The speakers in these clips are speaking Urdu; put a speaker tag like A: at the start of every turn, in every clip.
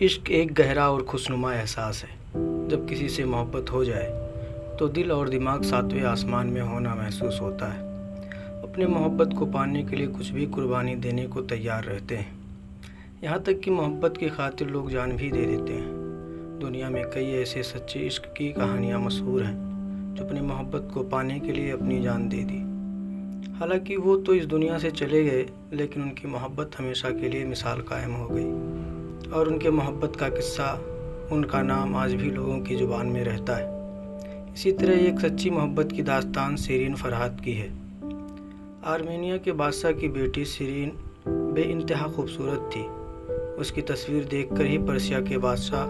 A: عشق ایک گہرا اور خوشنما احساس ہے۔ جب کسی سے محبت ہو جائے تو دل اور دماغ ساتویں آسمان میں ہونا محسوس ہوتا ہے۔ اپنے محبت کو پانے کے لیے کچھ بھی قربانی دینے کو تیار رہتے ہیں، یہاں تک کہ محبت کی خاطر لوگ جان بھی دے دیتے ہیں۔ دنیا میں کئی ایسے سچے عشق کی کہانیاں مشہور ہیں جو اپنی محبت کو پانے کے لیے اپنی جان دے دی۔ حالانکہ وہ تو اس دنیا سے چلے گئے، لیکن ان کی محبت ہمیشہ کے لیے مثال قائم ہو گئی، اور ان کے محبت کا قصہ، ان کا نام آج بھی لوگوں کی زبان میں رہتا ہے۔ اسی طرح ایک سچی محبت کی داستان شیرین فرحات کی ہے۔ آرمینیا کے بادشاہ کی بیٹی شیرین بے انتہا خوبصورت تھی۔ اس کی تصویر دیکھ کر ہی پرسیا کے بادشاہ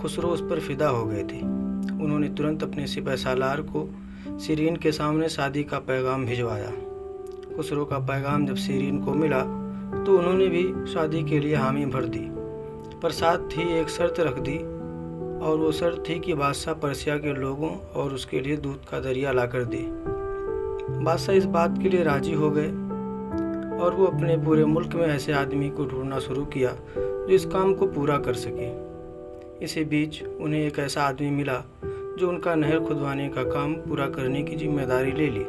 A: خسرو اس پر فدا ہو گئے تھے۔ انہوں نے ترنت اپنے سپہ سالار کو شیرین کے سامنے شادی کا پیغام بھجوایا۔ خسرو کا پیغام جب شیرین کو ملا تو انہوں نے بھی شادی کے لیے حامی بھر دی، پر ساتھ ہی ایک شرط رکھ دی، اور وہ شرط تھی کہ بادشاہ پرسیا کے لوگوں اور اس کے لیے دودھ کا دریا لا کر دے۔ بادشاہ اس بات کے لیے راضی ہو گئے، اور وہ اپنے پورے ملک میں ایسے آدمی کو ڈھونڈنا شروع کیا جو اس کام کو پورا کر سکے۔ اسی بیچ انہیں ایک ایسا آدمی ملا جو ان کا نہر کھدوانے کا کام پورا کرنے کی ذمہ داری لے لی،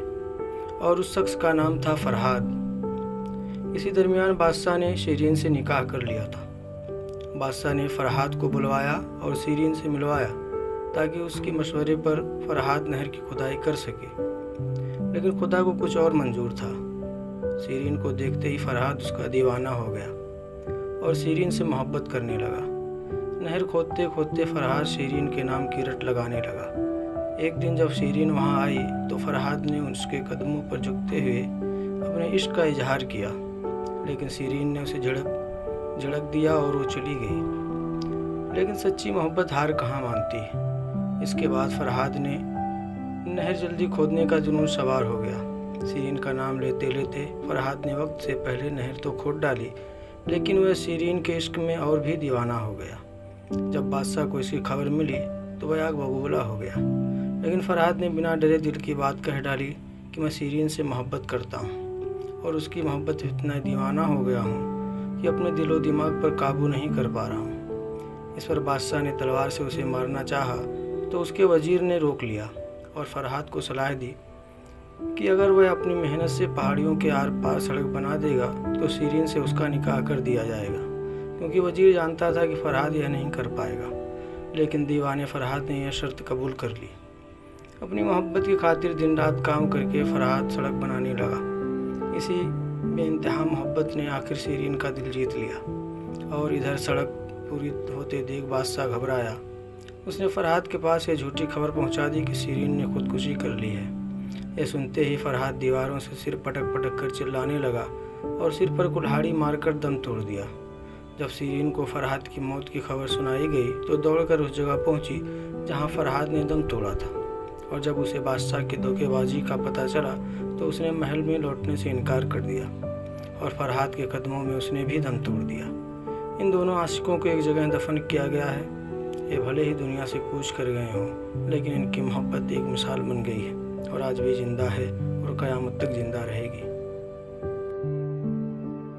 A: اور اس شخص کا نام تھا فرحات۔ اسی درمیان بادشاہ نے شیرین سے نکاح کر لیا تھا۔ بادشاہ نے فرحات کو بلوایا اور شیرین سے ملوایا تاکہ اس کے مشورے پر فرحات نہر کی کھدائی کر سکے، لیکن خدا کو کچھ اور منظور تھا۔ شیرین کو دیکھتے ہی فرحات اس کا دیوانہ ہو گیا اور شیرین سے محبت کرنے لگا۔ نہر کھودتے کھودتے فرحات شیرین کے نام کی رٹ لگانے لگا۔ ایک دن جب شیرین وہاں آئی تو فرحات نے اس کے قدموں پر جھکتے ہوئے اپنے عشق کا اظہار کیا، لیکن شیرین نے اسے جھڑک دیا اور وہ چلی گئی۔ لیکن سچی محبت ہار کہاں مانتی ہے۔ اس کے بعد فرحات نے نہر جلدی کھودنے کا جنون سوار ہو گیا۔ شیرین کا نام لیتے لیتے فرحات نے وقت سے پہلے نہر تو کھود ڈالی، لیکن وہ شیرین کے عشق میں اور بھی دیوانہ ہو گیا۔ جب بادشاہ کو اس کی خبر ملی تو وہ آگ ببولا ہو گیا، لیکن فرحات نے بنا ڈرے دل کی بات کہہ ڈالی کہ میں شیرین سے محبت کرتا ہوں، اور اس کی محبت اتنا دیوانہ ہو گیا ہوں کہ اپنے دل و دماغ پر قابو نہیں کر پا رہا ہوں۔ اس پر بادشاہ نے تلوار سے اسے مارنا چاہا تو اس کے وزیر نے روک لیا اور فرحات کو صلاح دی کہ اگر وہ اپنی محنت سے پہاڑیوں کے آر پار سڑک بنا دے گا تو شیرین سے اس کا نکاح کر دیا جائے گا، کیونکہ وزیر جانتا تھا کہ فرحات یہ نہیں کر پائے گا۔ لیکن دیوانے فرحات نے یہ شرط قبول کر لی۔ اپنی محبت کی خاطر دن رات کام کر کے فرحات سڑک بنانے لگا۔ اسی بے انتہا محبت نے آخر شیرین کا دل جیت لیا، اور ادھر سڑک پوری ہوتے دیکھ بادشاہ گھبرایا۔ اس نے فرحات کے پاس یہ جھوٹی خبر پہنچا دی کہ شیرین نے خودکشی کر لی ہے۔ یہ سنتے ہی فرحات دیواروں سے سر پٹک پٹک کر چلانے لگا اور سر پر کلہاڑی مار کر دم توڑ دیا۔ جب شیرین کو فرحات کی موت کی خبر سنائی گئی تو دوڑ کر اس جگہ پہنچی جہاں فرحات نے دم توڑا تھا، اور جب اسے بادشاہ کی دھوکے بازی کا پتہ چلا تو اس نے محل میں لوٹنے سے انکار کر دیا، اور فرحات کے قدموں میں اس نے بھی دم توڑ دیا۔ ان دونوں عاشقوں کو ایک جگہ دفن کیا گیا ہے۔ یہ بھلے ہی دنیا سے کوچ کر گئے ہوں، لیکن ان کی محبت ایک مثال بن گئی ہے، اور آج بھی زندہ ہے اور قیامت تک زندہ رہے گی۔